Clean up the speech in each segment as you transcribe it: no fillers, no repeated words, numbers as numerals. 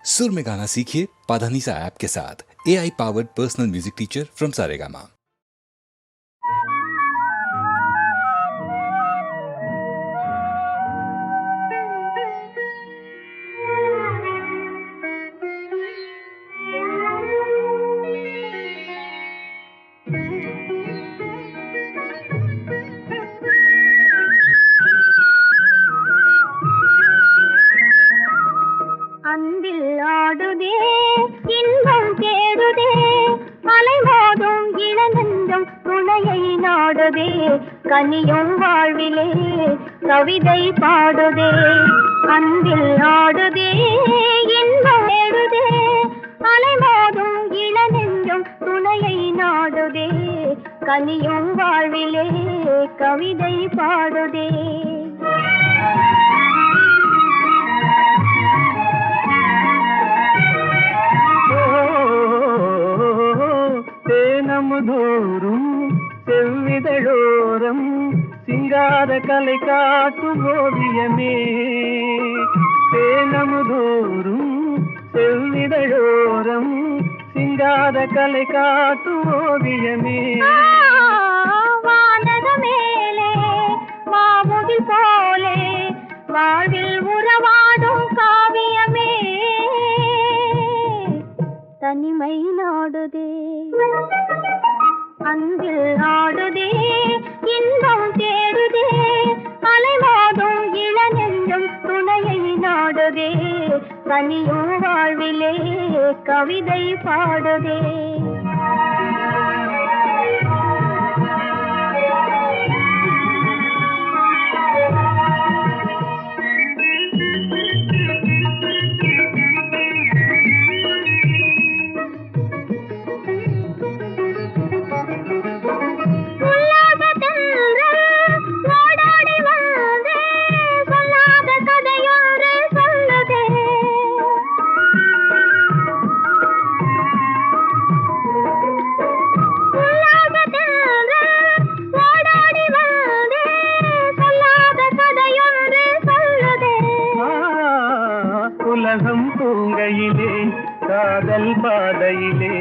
सुर में गाना सीखिए पाधानीसा ऐप के साथ। AI powered personal music teacher from Saregama. அன்பில் ஆடுதே இன்பம் தேடுதே அலைமோதும் இளநெஞ்சம் துணையை நாடுதே கனியும் வாழ்விலே கவிதை பாடுதே. அன்பில் ஆடுதே இன்பம் தேடுதே அலைமோதும் இளநெஞ்சம் துணையை நாடுதே கனியும் வாழ்விலே கவிதை பாடுதே. தேனமுதோறும் செவ்விதழோரம் சிங்கார கலை காட்டும் ஓவியமே. தேனமுதோறும் செவ்விதழோரம் சிங்கார கலை காட்டும் ஓவியமே. வானக மேலே மாமுகில் போலே வாழ்வில் உறவாடும் காவியமே. தனிமை நாடுதே அன்பில் ஆடுதே இன்பம் தேடுதே அலைமோதும் இளநெஞ்சம் துணையை நாடுதே கனியும் வாழ்விலே கவிதை பாடுதே. உலகம் தூங்கையிலே காதல் பாதையிலே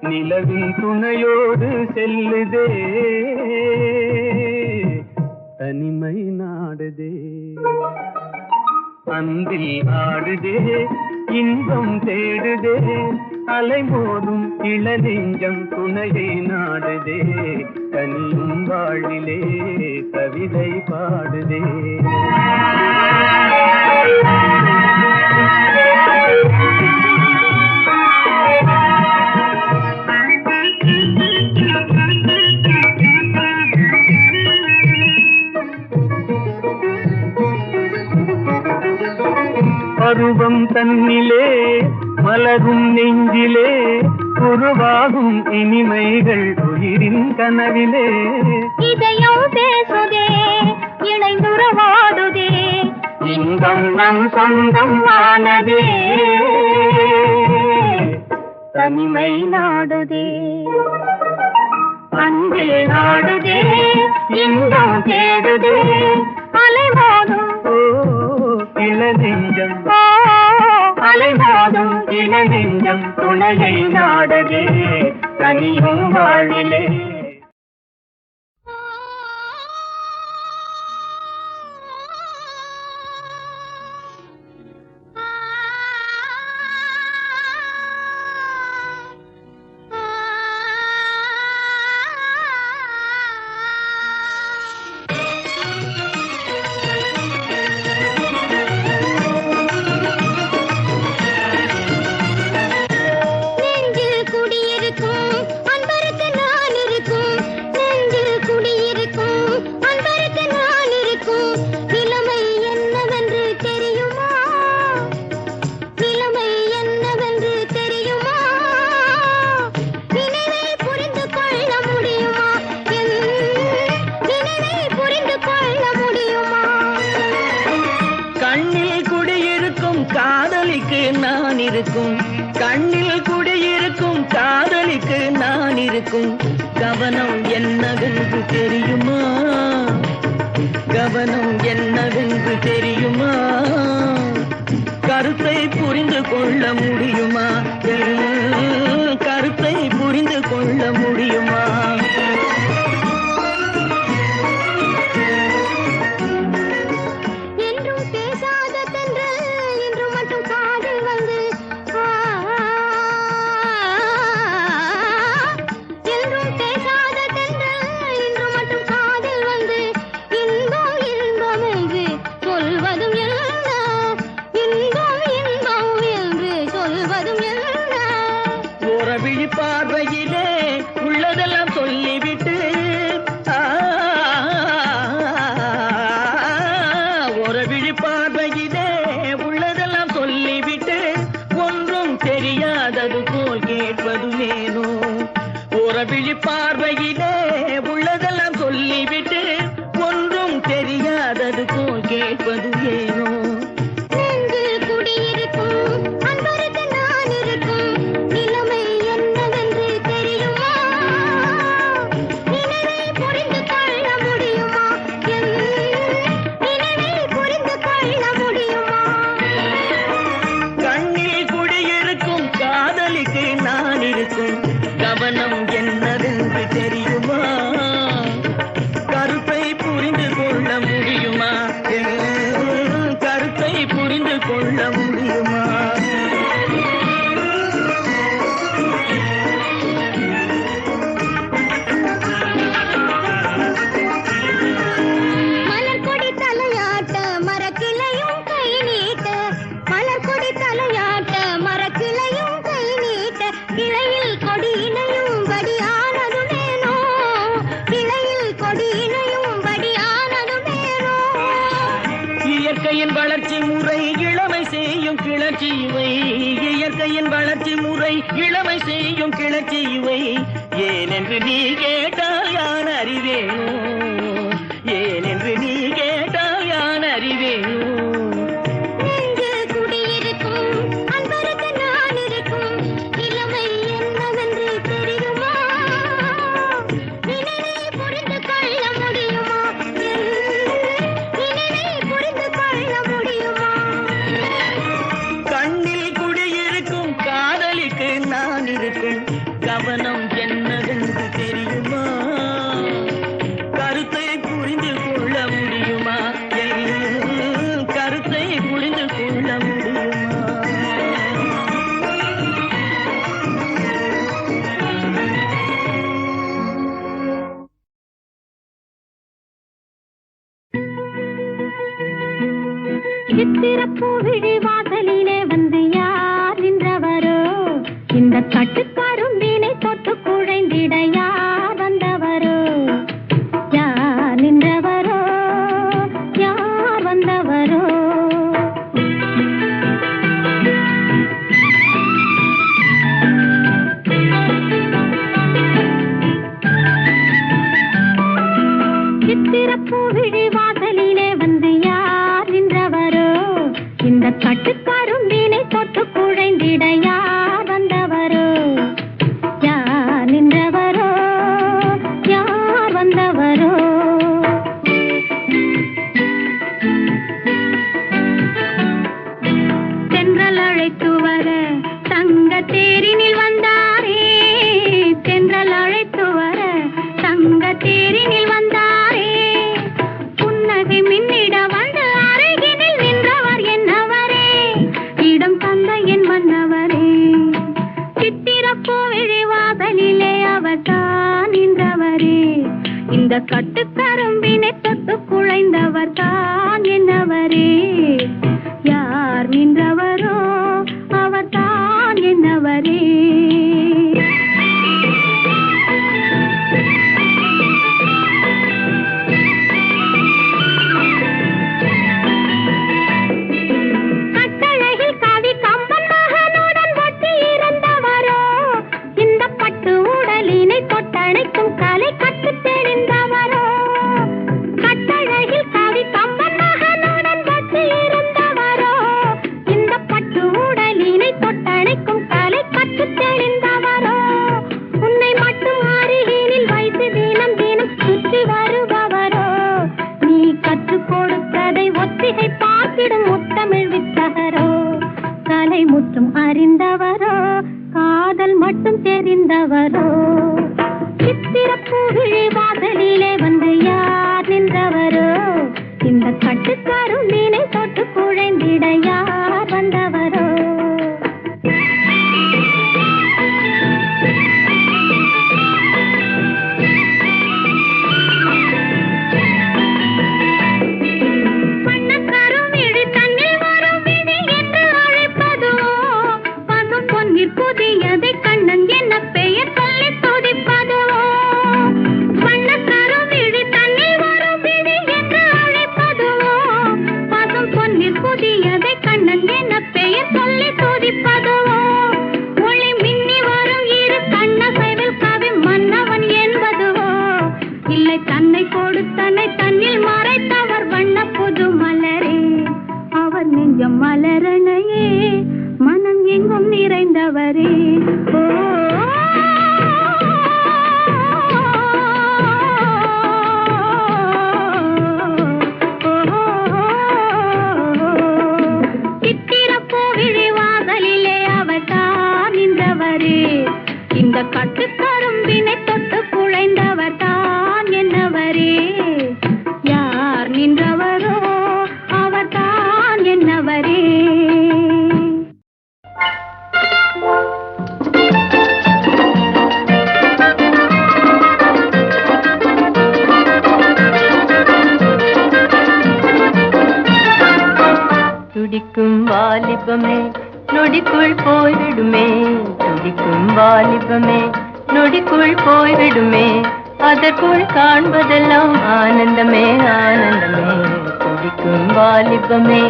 நிலவின் துணையோடு செல்லுதே தனிமை நாடுதே. அன்பில் ஆடுதே இன்பம் தேடுதே அலைமோதும் இளநெஞ்சம் துணையை நாடுதே கனியும் வாழ்விலே கவிதை பாடுதே. பருவம் தன்னிலே மலரும் நெஞ்சிலே உருவாகும் இனிமைகள் உயிரின் கனவிலே. இதயம் பேசுதே இணைந்துறவாடுதே இன்பம் நம் சொந்தம் ஆனதே தனிமை நாடுதே அன்பில் நாடுதே இன்பம் தேடுதே அலைமோதும் இளநெஞ்சம் அலைமோதும் இளநெஞ்சம் துணையை நாடுதே கனியும் வாழ்விலே. இருக்கும் கண்ணில் குடியிருக்கும் காதலிக்கு நான் இருக்கும் கவனம் என்னவென்று தெரியுமா? கவனம் என்னவென்று தெரியுமா? கருத்தை புரிந்து கொள்ள முடியுமா? கருத்தை புரிந்து கொள்ள முடியுமா? என்றும் பேசாத தென்றல் இன்று மட்டும் காதில் வந்து என்றும் பேசாத தென்றல் இன்று மட்டும் காதில் வந்து இன்பம் இன்பம் என்று சொல்வதும் என்ன? இன்பம் இன்பம் என்று சொல்வதும் என்ன? ஓரவிழி பார்வையிலே உள்ளதெல்லாம் சொல்லிவிட்டு ஓரவிழி பார்வையிலே உள்ளதெல்லாம் சொல்லிவிட்டு ஒன்றும் தெரியாதது போல் கேட்பது ஏனோ? ஓரவிழி பார்வையிலே உள்ளதெல்லாம் சொல்லிவிட்டு ஒன்றும் தெரியாதது போல் கேட்பது ஏனோ? நெஞ்சில் குடியிருக்கும் அன்பருக்கு நான் இருக்கும் நிலைமை என்னவென்று தெரியுமா? நினைவை புரிந்து கொள்ள முடியுமா? என் நினைவை புரிந்து கொள்ள முடியுமா? கண்ணில் குடியிருக்கும் காதலிக்கு நான் இருக்கும் கவனம் என்னவென்று தெரியுமா? கருத்தை புரிந்து கொள்ள முடியுமா? கருத்தை புரிந்து கொள்ள முடியுமா? மலர்கொடி தலையாட்ட மரக்கிளையும் கை நீட்ட மலர்கொடி தலையாட்ட மரக்கிளையும் கை நீட்ட கிளையில் கொடி இணையும் படியானதுமேனோ? கிளையில் கொடி இணையும் படியானதுமேனோ? இயற்கையின் வளர்ச்சி முறை இளமை செய்யும் கிளர்ச்சி இவை. இயற்கையின் வளர்ச்சி முறை இளமை செய்யும் கிளர்ச்சி இவை. ஏனென்று நீ கேட்டால் யான் அறிவேனோ? ஏனென்று நீ கேட்டால் யான் அறிவேனோ? நெஞ்சில் குடியிருக்கும் அன்பருக்கு நான் இருக்கும் நிலைமை என்னவென்று தெரியுமா? நினைவை புரிந்து கொள்ள முடியுமா? என் நினைவை புரிந்து கொள்ள முடியுமா? கண்ணில் குடியிருக்கும் காதலிக்கு நான் இருக்கும் கவனம் என்னவென்று தெரியுமா? கருத்தை புரிந்து கொள்ள முடியுமா? கருத்தை புரிந்து கொள்ள முடியுமா? சித்திரப்பூ விழி வாசலிலே வந்து யார் நின்றவரோ? இந்த கட்டுக்கரும்பினை தொட்டு குழைந்திட யார் வந்தவரோ? யார் நின்றவரோ? யார் வந்தவரோ? சித்திரப்பூ விழி வாசலிலே வந்து யார் நின்றவரோ? இந்த கட்டுக்கரும்பினை தொட்டு குழைந்திட யார் வந்தவரோ? யார் நின்றவரோ? யார் வந்தவரோ? தென்றல் அழைத்து வர தங்க தேரினில் வந்தாரே. தென்றல் அழைத்து வர தங்க தேரினில் வந்தாரே. புன்னகை மின்னிட வந்து அருகினில் நின்றவர் என்னவரே? இடம் தந்த என் மன்னவரே. சித்திரப்பூ விழி வாசலிலே அவர் தான் நின்றவரே. இந்த கட்டுக்கரும்பினை தொட்டு குழைந்தவர் தான் என்னவரே? யார் நின்றவரோ? அவர் தான் என்னவரே? கட்டழகில் கவி கம்பன் மகனுடன் ஒட்டி இருந்தவரோ? இந்த பட்டு உடலினை தொட்டணைக்கும் கலை கற்றுத் தெரிந்தவரோ? அறிந்தவரோ காதல் மட்டும் தெரிந்தவரோ சித்திரப்பூவிழி வாசலிலே வந்து யார் நின்றவரோ இந்த கட்டுக்காரும் மீனை தொட்டு குழைந்திட யார் வந்தவரோ புதியதை கண்ணன் என்ன பெயர் சொல்லி துதிப்பதுவோ வண்ணக்கரும் விழி தன்னில் வரும் விழி என்று அழைப்பதுவோ பசும் பொன்னில் புதியதை கண்ணன் என்ன பெயர் சொல்லி துதிப்பதுவோ ஒளி மின்னி வரும் இரு கண்ணசைவில் கவி மன்னவன் என்பதுவோ இல்லை தன்னை கொடுத்தனை தன்னில் மறைத்தவர் வண்ண புது மலரே அவர் நெஞ்சம் மலரணையே மனம் எங்கும் நிறைந்தவரே சித்திரப்பூவிழி வாசலிலே அவர் தான் நின்றவரே இந்த கட்டுக்கரும்பினை தொட்டு குழைந்தவர் தான் என்னவரே யார் நின்றவரோ அவர் தான் என்னவரே துடிக்கும் வாலிபமே நொடிக்குள் போய்விடுமே துடிக்கும் வாலிபமே நொடிக்குள் போய்விடுமே அதற்குள் காண்பதெல்லாம் ஆனந்தமே ஆனந்தமே துடிக்கும் வாலிபமே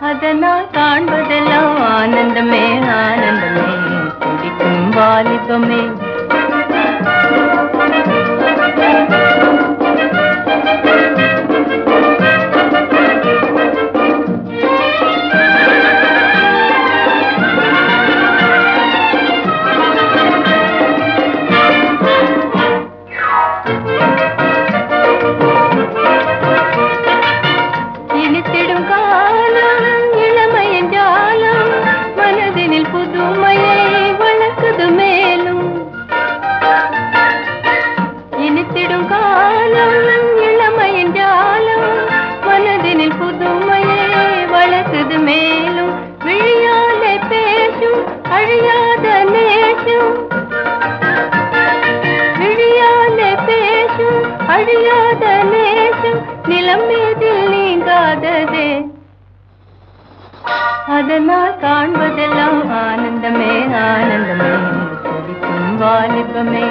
அதனால் காண்பதெல்லாம் ஆனந்தமே ஆனந்தமே துடிக்கும் வாலிபமே அதனால் காண்பதெல்லாம் ஆனந்தமே ஆனந்தமே துடிக்கும் வாலிபமே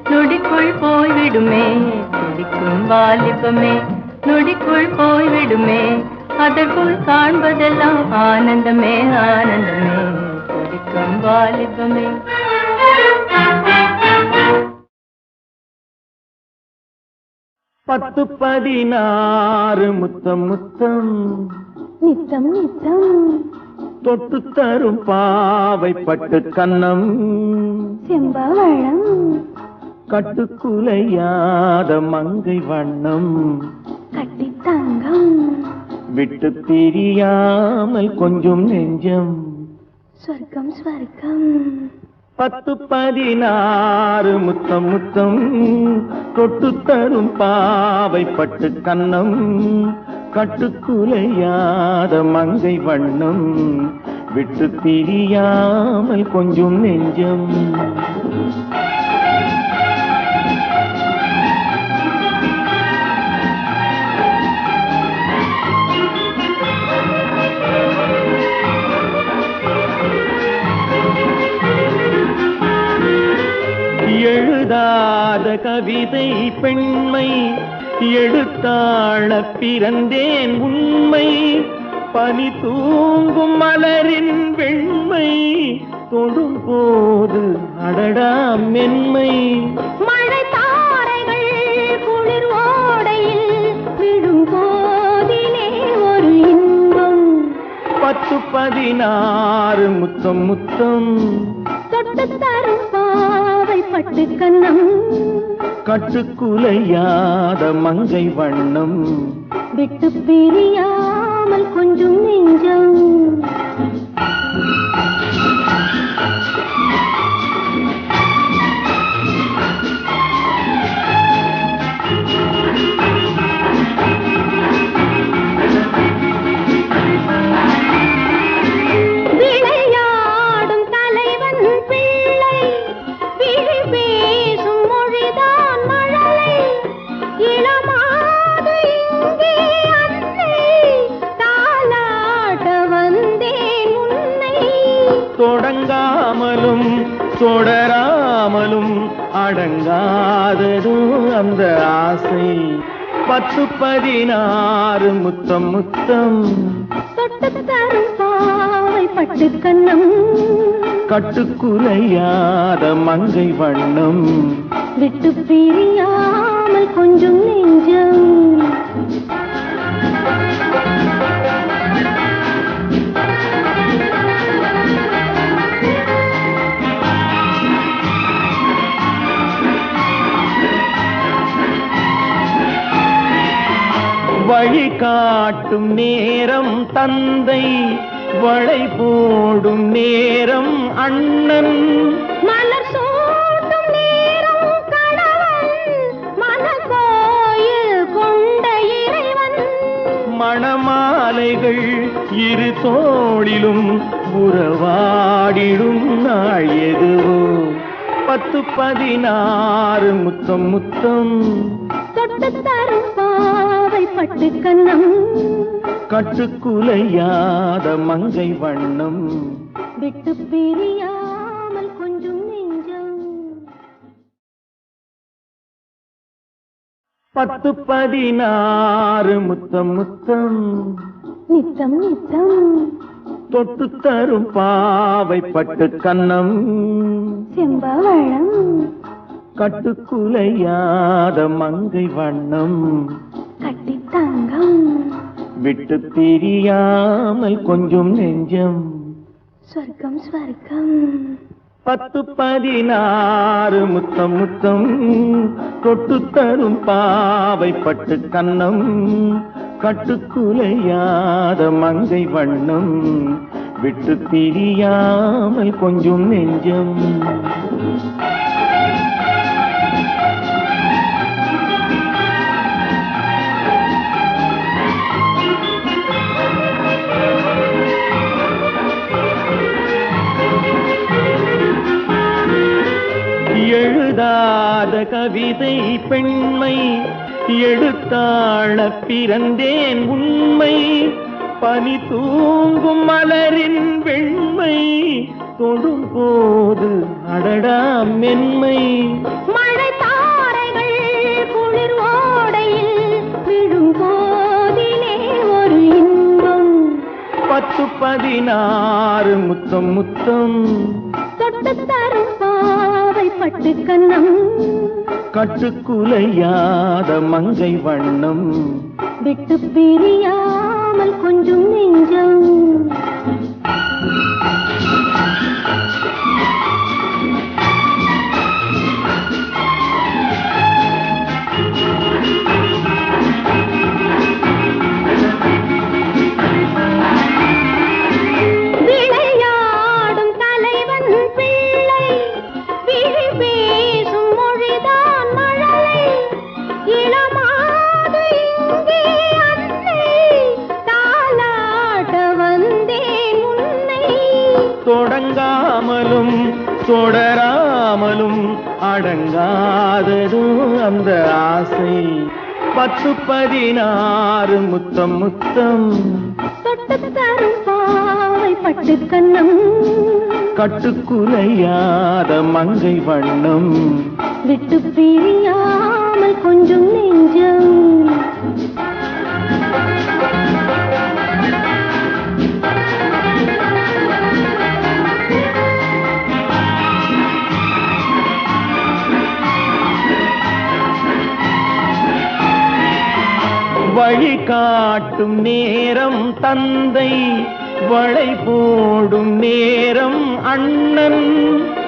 நொடிக்குள் போய்விடுமே துடிக்கும் வாலிபமே நொடிக்குள் போய்விடுமே அதற்குள் காண்பதெல்லாம் ஆனந்தமே ஆனந்தமே துடிக்கும் வாலிபமே பத்து 16 முத்தம் முத்தம் நித்தம் நித்தம் தொட்டு தரும் பாவை பட்டு கன்னம் செம்பவளம் கட்டுக்குலையாத மங்கை வண்ணம் கட்டி தங்கம் விட்டு பிரியாமல் கொஞ்சம் நெஞ்சம் சொர்க்கம் ஸ்வர்க்கம் 10 16 முத்தம் முத்தம் தொட்டு தரும் பாவை பட்டு கன்னம் கட்டுக்குலையாத மங்கை வண்ணம் விட்டு பிரியாமல் கொஞ்சம் நெஞ்சம் கவிதை பெண்மை எடுத்தாள பிறந்தேன் உண்மை பனி தூங்கும் மலரின் வெண்மை தொடும் போது அடடா மென்மை மழை தாரைகள் குளிர் ஓடையில் விடும் போதிலே ஒரு இன்பம் 10-16 முத்தம் முத்தம் தொட்டு தரும் பாவை பட்டு கன்னம் கட்டுக்குலையாத மங்கை வண்ணம் விட்டு பிரியாமல் கொஞ்சம் நெஞ்சம் விளையாடும் தலைவன் பிள்ளை விழி பேசும் மொழிதான் மழலை இளமாது இங்கே அன்னை தாலாட்ட வந்தேன் உன்னை தொடங்காமலும் தொடராமலும் அடங்காததும் அந்த ஆசை 10-16 முத்தம் முத்தம் தொட்டு தரும் பாவை பட்டு கன்னம் கட்டுக்குலையாத மங்கை வண்ணம் விட்டு பிரியாமல் கொஞ்சம் நெஞ்சம் வழி காட்டும் நேரம் தந்தை வளை போடும் நேரம் அண்ணன் மலர் சூட்டும் நேரம் கணவன் மனக்கோயில் கொண்ட இறைவன் மணமாலைகள் இரு தோளிலும் உறவாடிடும் நாள் எதுவோ 10-16 முத்தம் முத்தம் தொட்டு தரும் பாவை பட்டு கன்னம் கட்டுக்குலையாத மங்கை வண்ணம் விட்டு பிரியாமல் கொஞ்சம் நெஞ்சம் 10-16 முத்தம் முத்தம் நித்தம் நித்தம் தொட்டு தரும் பாவை பட்டு கன்னம் செம்பவளம் கட்டுக்குலையாத மங்கை வண்ணம் கட்டி தங்கம் விட்டு பிரியாமல் கொஞ்சம் நெஞ்சம் ஸ்வர்க்கம் ஸ்வர்க்கம் 10-16 முத்தம் முத்தம் தொட்டு தரும் பாவை பட்டு கன்னம் கட்டுக்குலையாத மங்கை வண்ணம் விட்டு பிரியாமல் கொஞ்சம் நெஞ்சம் எழுதாத கவிதை பெண்மை எடுத்தாள பிறந்தேன் உண்மை பனி தூங்கும் மலரின் வெண்மை தொடும் போது அடடா மென்மை மழை தாரைகள் குளிர் ஓடையில் விடும் போதிலே ஒரு இன்பம் 10-16 முத்தம் முத்தம் தொட்டு தரும் பாவை பட்டு கன்னம் கட்டுக்குலையாத மங்கை வண்ணம் விட்டு பிரியாமல் கொஞ்சம் நெஞ்சம் விளையாடும் தலைவன் பிள்ளை விழி பேசும் மொழிதான் மழலை இளமாது இங்கே அன்னை தாலாட்ட வந்தேன் உன்னை தொடங்காமலும் தொடராமலும் அடங்காததும் அந்த ஆசை 10-16 முத்தம் முத்தம் தொட்டு தரும் பாவை பட்டு கன்னம் கட்டுக்குலையாத மங்கை வண்ணம் விட்டு பிரியாமல் கொஞ்சம் நெஞ்சம் வழி காட்டும் நேரம் தந்தை, வளை போடும் நேரம் அண்ணன்,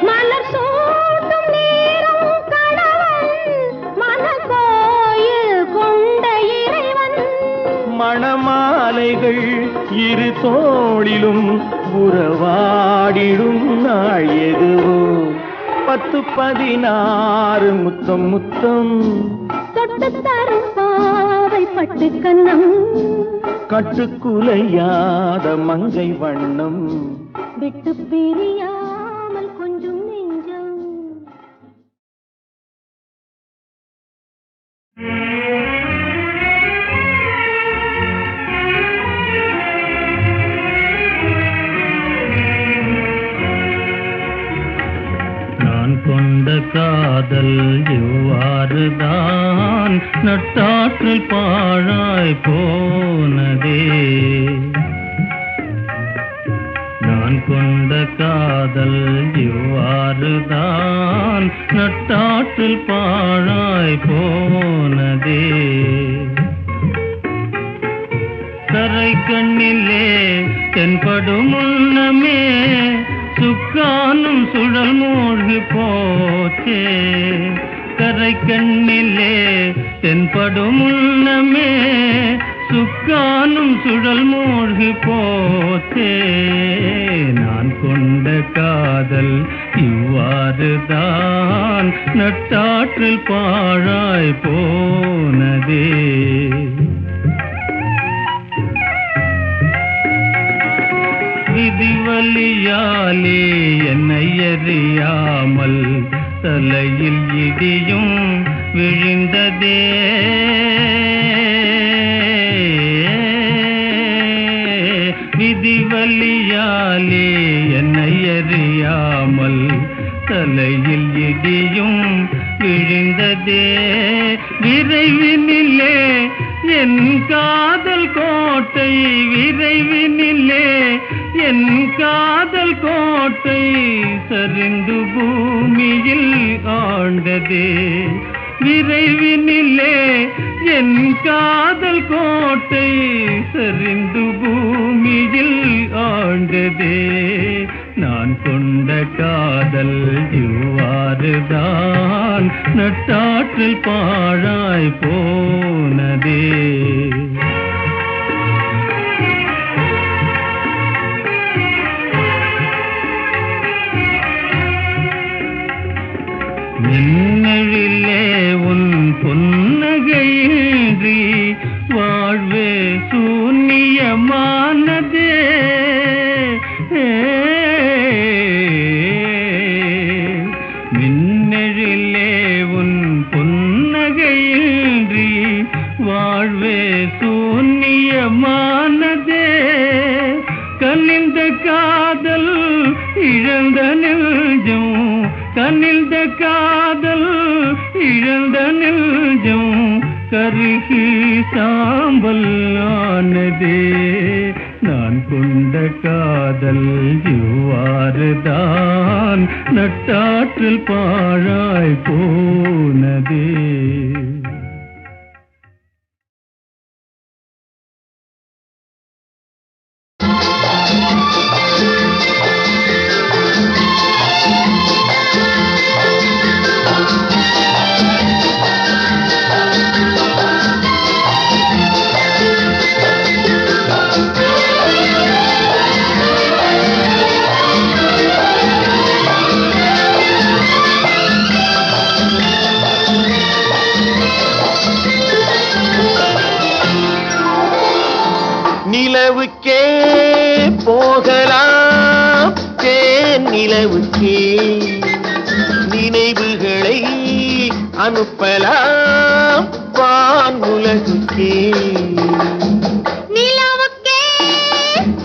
மலர் சூட்டும் நேரம் கணவன், மனக்கோயில் கொண்ட இறைவன். மணமாலைகள் இரு தோளிலும் உறவாடிடும் நாள் எதுவோ. 10-16 முத்தம் முத்தம் தொட்டு தரும் பாவை பட்டு கண்ணம், கட்டுக்குலையாத மங்கை வண்ணம், விட்டு பிரியாமல் கொஞ்சம் நெஞ்சம். நான் கொண்ட காதல் இவ்வாறுதான் நட்டாற்றில் பாழாய் போனதே. நான் கொண்ட காதல் இவ்வாறுதான் நட்டாற்றில் பாழாய் போனதே. கரை கண்ணிலே தென்படும் முன்னமே சுக்கானும் சுழல் மூழ்கி போச்சே. கரை கண்ணிலே தென்படும் முன்னமே சுக்கானும் சுழல் மூழ்கி போச்சே. நான் கொண்ட காதல் இவ்வாறுதான் நட்டாற்றில் பாழாய் போனதே. விதிவலியாலே என்னை அறியாமல் தலையில் இடியும் விழுந்ததே. விதிவலியாலே என்னை அறியாமல் தலையில் இடியும் விழுந்ததே. விரைவினிலே என் காதல் கோட்டை, விரைவினிலே என் காதல் கோட்டை சரிந்து பூமியில் ஆண்டதே. விரைவினிலே என் காதல் கோட்டை சரிந்து பூமியில் ஆண்டதே. நான் கொண்ட காதல் இவ்வாறுதான் நட்டாற்றில் பாழாய் போனதே. மின்னழிலே உன் பொன்னகையின்றி வாழ்வே சூன்யமானதே. மின்னழிலே உன் பொன்னகையின்றி வாழ்வே சூன்யமானதே. கனிந்த காதல் இழந்த நெஞ்சம், கனிந்த காதல் இழந்த நெஞ்சம் கருகி சாம்பல் ஆனதே. நான் கொண்ட காதல் இவ்வாறுதான் நட்டாற்றில் பாழாய் போனதே. நிலவுக்கே போகலாம், தேன் நிலவுக்கே நினைவுகளை அனுப்பலாம், வான் உலகுக்கே. நிலவுக்கே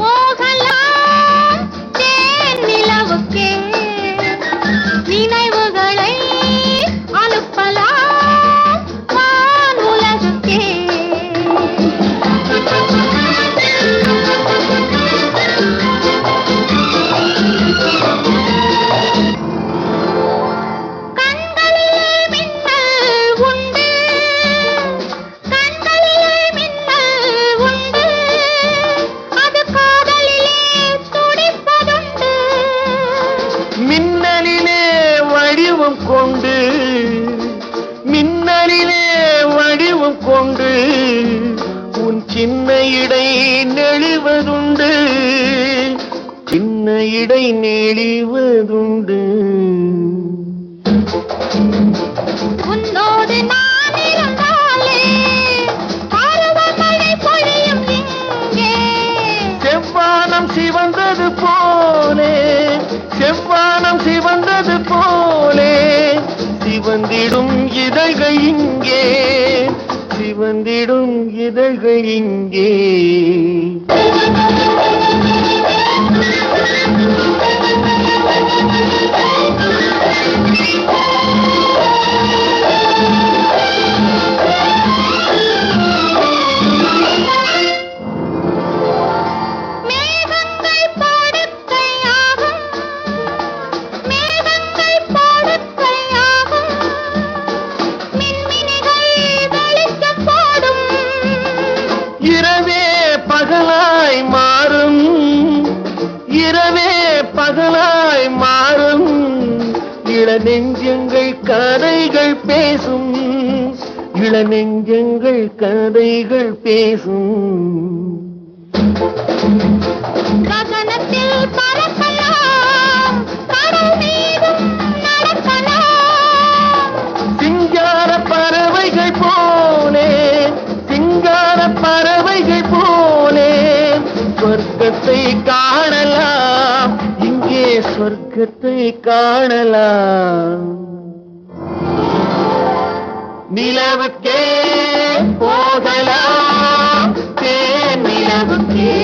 போகலாம், தேன் நிலவுக்கே நினைவுகளை சின்னம் கொண்டு உன் சின்ன இடை நெளிவதுண்டு, சின்ன இடை நெளிவதுண்டு. உன்னோடு நான் இருந்தாலே பருவமழை பொழியும் இங்கே. செவ்வானம் சிவந்தது போலே, செவ்வானம் சிவந்தது போலே, சிவந்திடும் இதழ்கள் இங்கே, சிவந்திடும் இதழ்கள் இங்கே. மேகங்கள் படுக்கையாகும், மேகங்கள் படுக்கையாகும், மின்மினிகள் வெளிச்சம் போடும். இரவே பகலாய் மாறும், இரவே பகலாய் மாறும், இளநெஞ்சங்கள் கதைகள் பேசும், இளநெஞ்சங்கள் கதைகள் பேசும். ககனத்தில் பறக்கலாம், கடல் மீதும் நடக்கலாம். சிங்கார பறவைகள் போலே, சிங்கார பறவைகள் போலே, சொர்க்கத்தை காணலாம், இங்கே சொர்க்கத்தை காணலாம். நிலவுக்கே போகலாம், தேன் நிலவுக்கே.